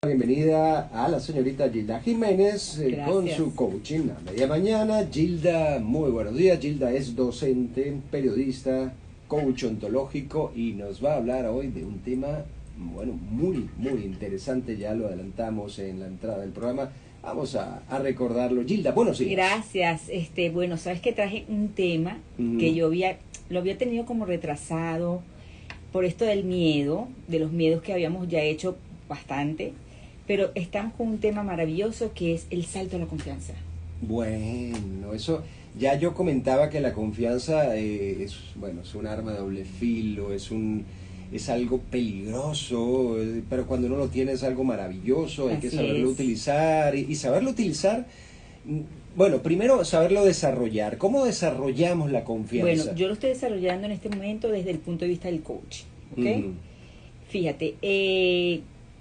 Bienvenida a la señorita Gilda Jiménez con Gracias. su coaching a media mañana. Gilda, muy buenos días. Gilda es docente, periodista, coach ontológico y nos va a hablar hoy de un tema, bueno, muy interesante. Ya lo adelantamos en la entrada del programa. Vamos a recordarlo. Gilda, buenos días. Gracias. Bueno, sabes que traje un tema que lo había tenido como retrasado por esto del miedo, de los miedos que habíamos ya hecho bastante, pero estamos con un tema maravilloso que es el salto a la confianza. Bueno, eso ya yo comentaba que la confianza es un arma de doble filo, es algo peligroso, pero cuando uno lo tiene es algo maravilloso, hay que Así saberlo es. utilizar y saberlo utilizar. Bueno, primero saberlo desarrollar. ¿Cómo desarrollamos la confianza? Bueno, yo lo estoy desarrollando en este momento desde el punto de vista del coach, ¿ok? Ujú. Fíjate,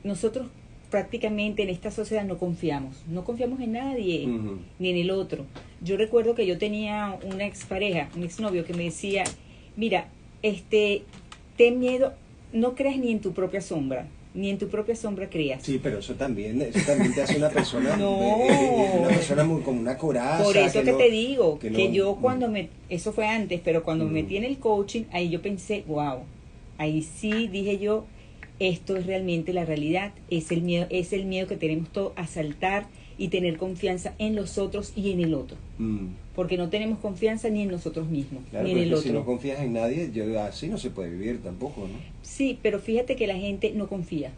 nosotros prácticamente en esta sociedad no confiamos en nadie, Ujú. ni en el otro. Yo recuerdo que yo tenía una expareja, un exnovio que me decía, mira, ten miedo, no creas ni en tu propia sombra, ni en tu propia sombra creas. Sí, pero eso también te hace una persona, No. una persona muy como una coraza. Por eso que no- te digo, que que no- yo eso fue antes, pero cuando me Mm. metí en el coaching, ahí yo pensé, wow, ahí sí dije yo, esto es realmente la realidad, es el miedo que tenemos todos a saltar y tener confianza en los otros y en el otro, Mm. porque no tenemos confianza ni en nosotros mismos, Claro, ni en pero el es que otro. si no confías en nadie, así no se puede vivir tampoco, ¿no? Sí, pero fíjate que la gente no confía.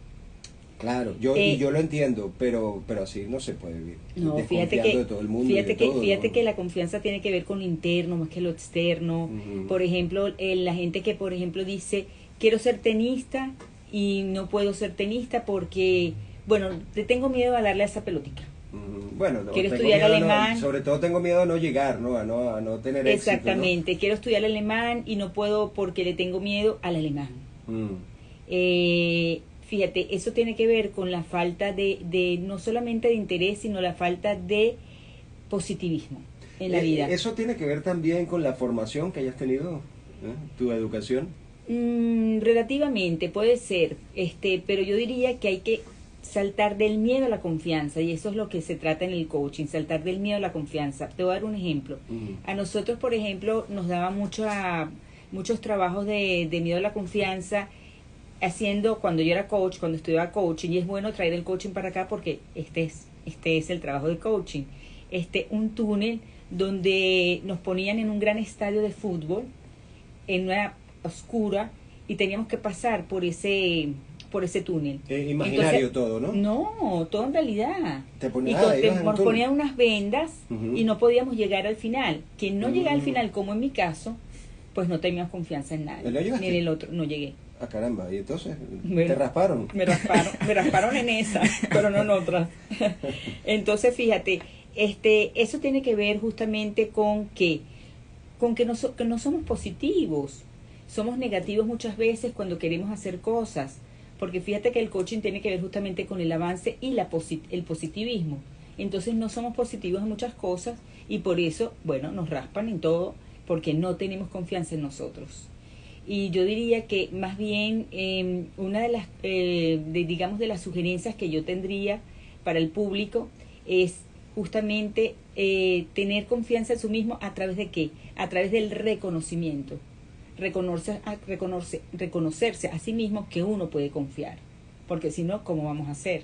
Claro, yo lo entiendo, pero así no se puede vivir. No, fíjate Desconfiando que, de todo el mundo y de todo, fíjate ¿no? que la confianza tiene que ver con lo interno más que lo externo. Ujú. Por ejemplo, la gente que, por ejemplo, dice, quiero ser tenista y no puedo ser tenista porque, bueno, le tengo miedo a darle a esa pelotica. Bueno, no, Quiero tengo estudiar miedo alemán. sobre todo tengo miedo a no llegar, ¿no? A no tener éxito, ¿no? Exactamente, quiero estudiar alemán y no puedo porque le tengo miedo al alemán. Fíjate, eso tiene que ver con la falta de no solamente de interés, sino la falta de positivismo en la vida. Eso tiene que ver también con la formación que hayas tenido, tu educación. Relativamente, puede ser, pero yo diría que hay que saltar del miedo a la confianza, y eso es lo que se trata en el coaching, saltar del miedo a la confianza. Te voy a dar un ejemplo. A nosotros, por ejemplo, nos daba muchos trabajos de miedo a la confianza, cuando yo era coach, cuando estudiaba coaching, y es bueno traer el coaching para acá porque este es el trabajo de coaching. Un túnel donde nos ponían en un gran estadio de fútbol, en una oscura, y teníamos que pasar por ese túnel. Imaginario. Entonces, todo, ¿no? No, todo en realidad. Te ponían, Nos ponían unas vendas Ujú. y no podíamos llegar al final. Quien no llega al Mm. final, como en mi caso, pues no teníamos confianza en nadie. ¿No llegaste? Ni en el otro, no llegué. Ah, caramba, y entonces, Bueno, ¿te rasparon? Me rasparon en esa, pero no en otras. Entonces, fíjate, eso tiene que ver justamente con que no somos positivos, somos negativos muchas veces cuando queremos hacer cosas, porque fíjate que el coaching tiene que ver justamente con el avance y el positivismo. Entonces no somos positivos en muchas cosas y por eso, bueno, nos raspan en todo porque no tenemos confianza en nosotros. Y yo diría que más bien una de las, digamos, de las sugerencias que yo tendría para el público es justamente tener confianza en sí mismo ¿a través de qué? A través del reconocimiento. Reconocerse a sí mismo que uno puede confiar. Porque si no, ¿cómo vamos a hacer?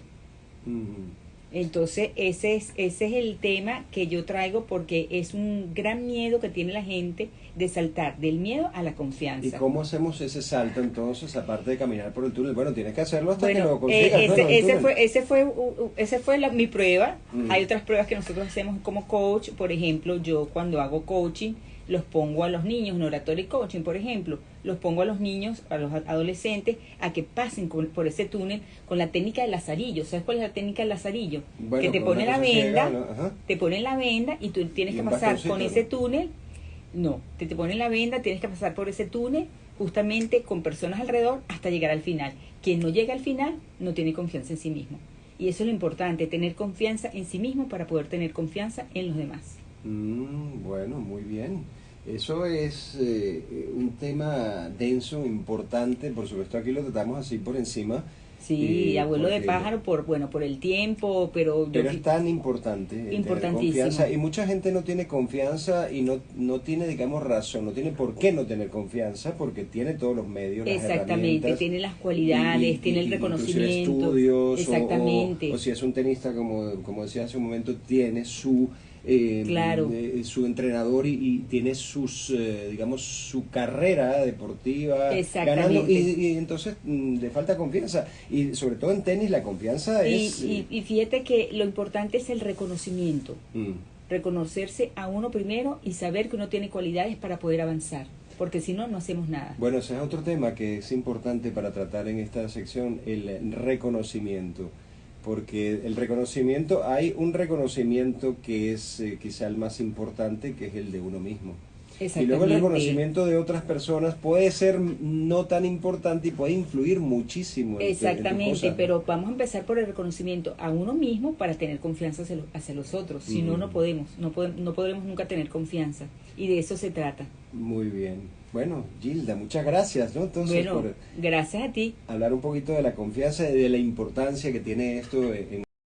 Entonces, ese es el tema que yo traigo porque es un gran miedo que tiene la gente de saltar del miedo a la confianza. ¿Y cómo hacemos ese salto entonces, aparte de caminar por el túnel? Bueno, tienes que hacerlo hasta que Bueno, lo consigas. ese fue mi prueba. Mm. Hay otras pruebas que nosotros hacemos como coach. Por ejemplo, yo cuando hago coaching, los pongo a los niños, en oratorio coaching, por ejemplo, los pongo a los niños, a los adolescentes, a que pasen por ese túnel con la técnica del lazarillo. ¿Sabes cuál es la técnica del lazarillo? Bueno, Que te con ponen una la cosa venda, ciega, ¿no? Ajá. te ponen la venda y tú tienes Y que un pasar bastoncito, con ese ¿no? túnel. No, te ponen la venda, tienes que pasar por ese túnel justamente con personas alrededor hasta llegar al final. Quien no llega al final no tiene confianza en sí mismo. Y eso es lo importante, tener confianza en sí mismo para poder tener confianza en los demás. Bueno, muy bien. Eso es un tema denso, importante, por supuesto aquí lo tratamos así por encima, Sí, abuelo de porque- pájaro por el tiempo, pero Pero es tan importante tener Importantísimo. confianza, y mucha gente no tiene confianza y no tiene, digamos, razón, no tiene por qué no tener confianza, porque tiene todos los medios, las exactamente, herramientas, tiene las cualidades, tiene el inclusive reconocimiento. estudios, Exactamente. o si es un tenista, como decía hace un momento, tiene Claro. su entrenador y tiene digamos, su carrera deportiva Exactamente. ganando, y entonces le falta confianza, y sobre todo en tenis la confianza es... Y fíjate que lo importante es el reconocimiento. Reconocerse a uno primero y saber que uno tiene cualidades para poder avanzar, porque si no, no hacemos nada. Bueno, ese es otro tema que es importante para tratar en esta sección, el reconocimiento. Porque el reconocimiento, hay un reconocimiento que es quizá el más importante, que es el de uno mismo. Y luego el reconocimiento de otras personas puede ser no tan importante y puede influir muchísimo en tu Exactamente, cosa. pero vamos a empezar por el reconocimiento a uno mismo para tener confianza hacia los otros. Si no, no podremos nunca tener confianza. Y de eso se trata. Muy bien. Bueno, Gilda, muchas gracias, ¿no? Entonces, Bueno, por gracias a ti. hablar un poquito de la confianza y de la importancia que tiene esto en